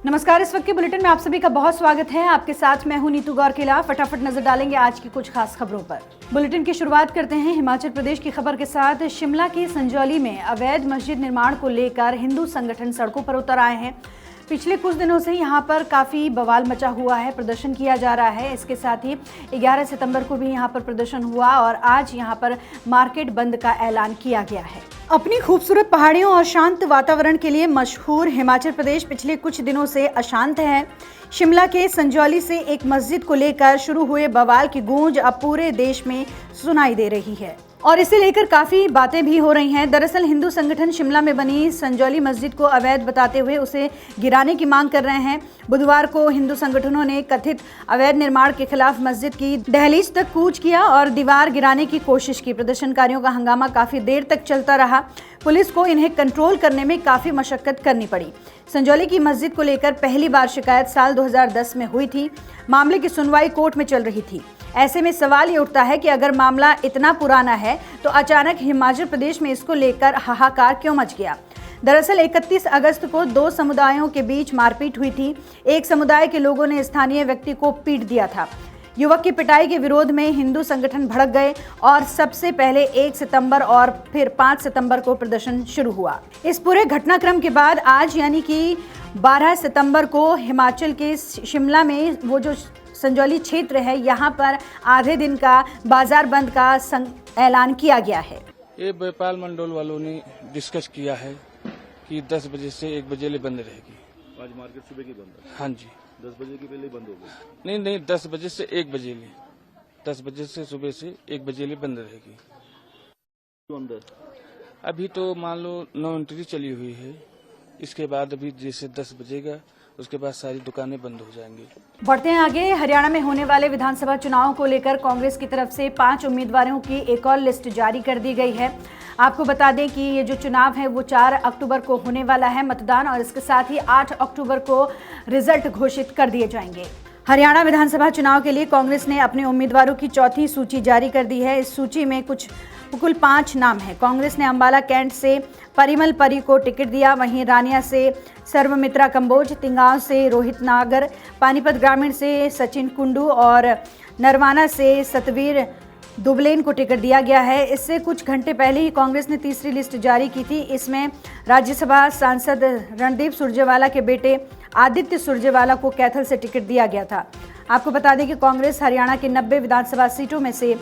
नमस्कार। इस वक्त के बुलेटिन में आप सभी का बहुत स्वागत है। आपके साथ मैं हूं नीतू गौरकिला। फटाफट नजर डालेंगे आज की कुछ खास खबरों पर। बुलेटिन की शुरुआत करते हैं हिमाचल प्रदेश की खबर के साथ। शिमला के संजौली में अवैध मस्जिद निर्माण को लेकर हिंदू संगठन सड़कों पर उतर आए हैं। पिछले कुछ दिनों से यहां पर काफ़ी बवाल मचा हुआ है, प्रदर्शन किया जा रहा है। इसके साथ ही 11 सितंबर को भी यहां पर प्रदर्शन हुआ और आज यहां पर मार्केट बंद का ऐलान किया गया है। अपनी खूबसूरत पहाड़ियों और शांत वातावरण के लिए मशहूर हिमाचल प्रदेश पिछले कुछ दिनों से अशांत है। शिमला के संजौली से एक मस्जिद को लेकर शुरू हुए बवाल की गूंज अब पूरे देश में सुनाई दे रही है और इसे लेकर काफ़ी बातें भी हो रही हैं। दरअसल हिंदू संगठन शिमला में बनी संजौली मस्जिद को अवैध बताते हुए उसे गिराने की मांग कर रहे हैं। बुधवार को हिंदू संगठनों ने कथित अवैध निर्माण के खिलाफ मस्जिद की दहलीज तक कूच किया और दीवार गिराने की कोशिश की। प्रदर्शनकारियों का हंगामा काफ़ी देर तक चलता रहा। पुलिस को इन्हें कंट्रोल करने में काफ़ी मशक्कत करनी पड़ी। संजौली की मस्जिद को लेकर पहली बार शिकायत साल 2010 में हुई थी। मामले की सुनवाई कोर्ट में चल रही थी। ऐसे में सवाल ये उठता है कि अगर मामला इतना पुराना है तो अचानक हिमाचल प्रदेश में इसको लेकर हाहाकार क्यों मच गया। दरअसल 31 अगस्त को दो समुदायों के बीच मारपीट हुई थी। एक समुदाय के लोगों ने स्थानीय व्यक्ति को पीट दिया था। युवक की पिटाई के विरोध में हिंदू संगठन भड़क गए और सबसे पहले 1 सितंबर और फिर 5 सितंबर को प्रदर्शन शुरू हुआ। इस पूरे घटनाक्रम के बाद आज यानी कि 12 सितंबर को हिमाचल के शिमला में वो जो संजौली क्षेत्र है, यहाँ पर आधे दिन का बाजार बंद का ऐलान किया गया है। ये व्यापार मंडल वालों ने डिस्कस किया है कि 10 बजे से 1 बजे ले बंद रहेगी। आज मार्केट सुबह की बंद है? हाँ जी। 10 बजे की पहले बंद होगी? नहीं, 10 बजे से 1 बजे ले, 10 बजे से सुबह से 1 बजे ले बंद रहेगी। अंदर अभी तो मान लो 9 एंट्री चली हुई है। इसके बाद अभी जैसे 10 बजेगा उसके बाद सारी दुकानें बंद हो जाएंगी। बढ़ते हैं आगे। हरियाणा में होने वाले विधानसभा चुनाव को लेकर कांग्रेस की तरफ से 5 उम्मीदवारों की एक और लिस्ट जारी कर दी गई है। आपको बता दें कि ये जो चुनाव है वो 4 अक्टूबर को होने वाला है मतदान, और इसके साथ ही 8 अक्टूबर को रिजल्ट घोषित कर दिए जाएंगे। हरियाणा विधानसभा चुनाव के लिए कांग्रेस ने अपने उम्मीदवारों की चौथी सूची जारी कर दी है। इस सूची में कुल 5 नाम हैं। कांग्रेस ने अंबाला कैंट से परिमल परी को टिकट दिया। वहीं रानिया से सर्वमित्रा कंबोज, तिंगांव से रोहित नागर, पानीपत ग्रामीण से सचिन कुंडू और नरवाना से सतवीर दुबलेन को टिकट दिया गया है। इससे कुछ घंटे पहले ही कांग्रेस ने तीसरी लिस्ट जारी की थी। इसमें राज्यसभा सांसद रणदीप सुरजेवाला के बेटे आदित्य सुरजेवाला को कैथल से टिकट दिया गया था। आपको बता दें कि कांग्रेस हरियाणा की 90 विधानसभा सीटों में से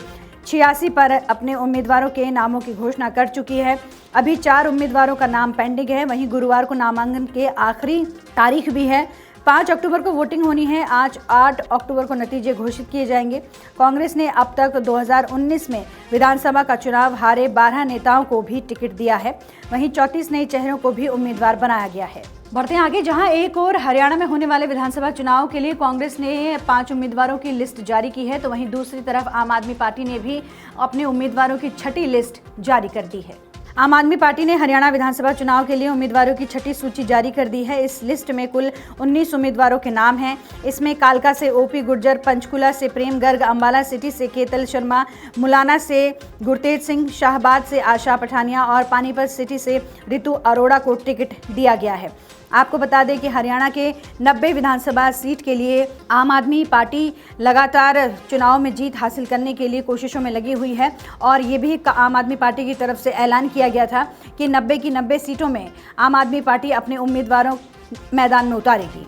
86 पर अपने उम्मीदवारों के नामों की घोषणा कर चुकी है। अभी 4 उम्मीदवारों का नाम पेंडिंग है। वहीं गुरुवार को नामांकन के आखिरी तारीख भी है। 5 अक्टूबर को वोटिंग होनी है। आज 8 अक्टूबर को नतीजे घोषित किए जाएंगे। कांग्रेस ने अब तक 2019 में विधानसभा का चुनाव हारे 12 नेताओं को भी टिकट दिया है। वहीं 34 नए चेहरों को भी उम्मीदवार बनाया गया है। बढ़ते हैं आगे। जहां एक और हरियाणा में होने वाले विधानसभा चुनाव के लिए कांग्रेस ने 5 उम्मीदवारों की लिस्ट जारी की है, तो वहीं दूसरी तरफ आम आदमी पार्टी ने भी अपने उम्मीदवारों की 6ठी लिस्ट जारी कर दी है। आम आदमी पार्टी ने हरियाणा विधानसभा चुनाव के लिए उम्मीदवारों की 6ठी सूची जारी कर दी है। इस लिस्ट में कुल 19 उम्मीदवारों के नाम हैं। इसमें कालका से ओपी गुर्जर, पंचकुला से प्रेम गर्ग, अंबाला सिटी से केतल शर्मा, मुलाना से गुरतेज सिंह, शाहबाद से आशा पठानिया और पानीपत सिटी से रितु अरोड़ा को टिकट दिया गया है। आपको बता दें कि हरियाणा के 90 विधानसभा सीट के लिए आम आदमी पार्टी लगातार चुनाव में जीत हासिल करने के लिए कोशिशों में लगी हुई है और ये भी आम आदमी पार्टी की तरफ से ऐलान किया गया था कि 90 की 90 सीटों में आम आदमी पार्टी अपने उम्मीदवारों मैदान में उतारेगी।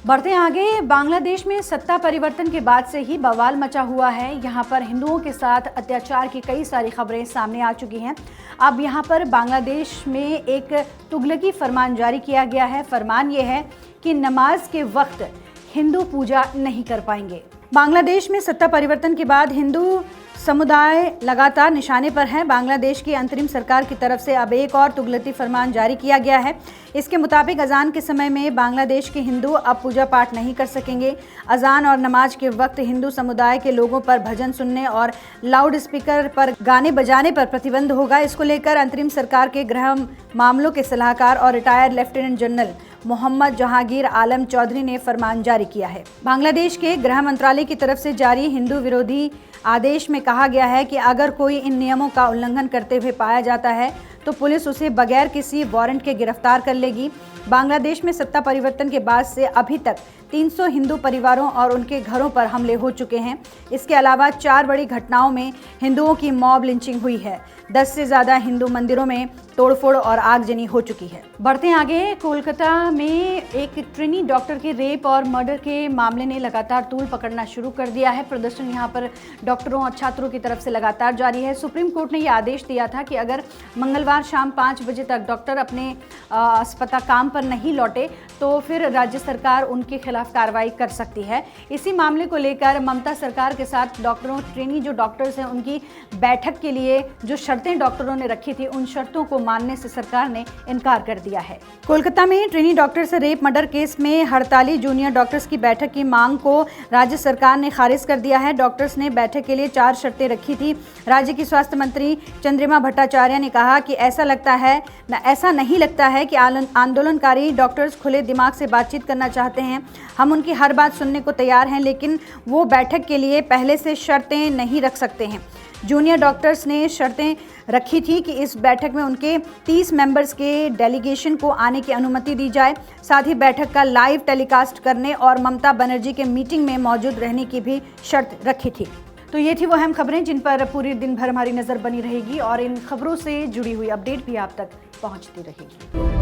बढ़ते हैं आगे। बांग्लादेश में सत्ता परिवर्तन के बाद से ही बवाल मचा हुआ है। यहाँ पर हिंदुओं के साथ अत्याचार की कई सारी खबरें सामने आ चुकी हैं। अब यहाँ पर बांग्लादेश में एक तुगलकी फरमान जारी किया गया है। फरमान ये है कि नमाज के वक्त हिंदू पूजा नहीं कर पाएंगे। बांग्लादेश में सत्ता परिवर्तन के बाद हिंदू समुदाय लगातार निशाने पर है। बांग्लादेश की अंतरिम सरकार की तरफ से अब एक और तुगलकी फरमान जारी किया गया है। इसके मुताबिक अजान के समय में बांग्लादेश के हिंदू अब पूजा पाठ नहीं कर सकेंगे। अजान और नमाज के वक्त हिंदू समुदाय के लोगों पर भजन सुनने और लाउड स्पीकर पर गाने बजाने पर प्रतिबंध होगा। इसको लेकर अंतरिम सरकार के गृह मामलों के सलाहकार और retired lieutenant general Mohammad Jahangir Alam Chowdhury ने फरमान जारी किया है। बांग्लादेश के गृह मंत्रालय की तरफ से जारी हिंदू विरोधी आदेश में कहा गया है कि अगर कोई इन नियमों का उल्लंघन करते हुए पाया जाता है तो पुलिस उसे बगैर किसी वारंट के गिरफ्तार कर लेगी। बांग्लादेश में सत्ता परिवर्तन के बाद से अभी तक 300 हिंदू परिवारों और उनके घरों पर हमले हो चुके हैं। इसके अलावा 4 बड़ी घटनाओं में हिंदुओं की मॉब लिंचिंग हुई है। 10 से ज़्यादा हिंदू मंदिरों में तोड़फोड़ और आगजनी हो चुकी है। बढ़ते हैं आगे। कोलकाता में एक ट्रेनी डॉक्टर के रेप और मर्डर के मामले ने लगातार तूल पकड़ना शुरू कर दिया है। प्रदर्शन यहां पर डॉक्टरों और छात्रों की तरफ से लगातार जारी है। सुप्रीम कोर्ट ने यह आदेश दिया था कि अगर मंगलवार शाम 5 बजे तक डॉक्टर अपने अस्पताल काम पर नहीं लौटे तो फिर राज्य सरकार उनके खिलाफ कार्रवाई कर सकती है। इसी मामले को लेकर ममता सरकार के साथ डॉक्टरों, ट्रेनी जो डॉक्टर्स हैं, उनकी बैठक के लिए जो शर्तें डॉक्टरों ने रखी थी, उन शर्तों को मानने से सरकार ने इनकार कर दिया है। कोलकाता में ट्रेनी डॉक्टर से रेप मर्डर केस में हड़ताली जूनियर डॉक्टर्स की बैठक की मांग को राज्य सरकार ने खारिज कर दिया है। डॉक्टर्स ने बैठक के लिए 4 शर्तें रखी थी। राज्य की स्वास्थ्य मंत्री चंद्रिमा भट्टाचार्य ने कहा कि ऐसा नहीं लगता है कि आंदोलनकारी डॉक्टर्स खुले दिमाग से बातचीत करना चाहते हैं। हम उनकी हर बात सुनने को तैयार हैं, लेकिन वो बैठक के लिए पहले से शर्तें नहीं रख सकते हैं। जूनियर डॉक्टर्स ने शर्तें रखी थी कि इस बैठक में उनके 30 मेंबर्स के डेलीगेशन को आने की अनुमति दी जाए। साथ ही बैठक का लाइव टेलीकास्ट करने और ममता बनर्जी के मीटिंग में मौजूद रहने की भी शर्त रखी थी। तो ये थी वो अहम खबरें जिन पर पूरी दिन भर हमारी नज़र बनी रहेगी और इन खबरों से जुड़ी हुई अपडेट भी आप तक पहुंचती रहेगी।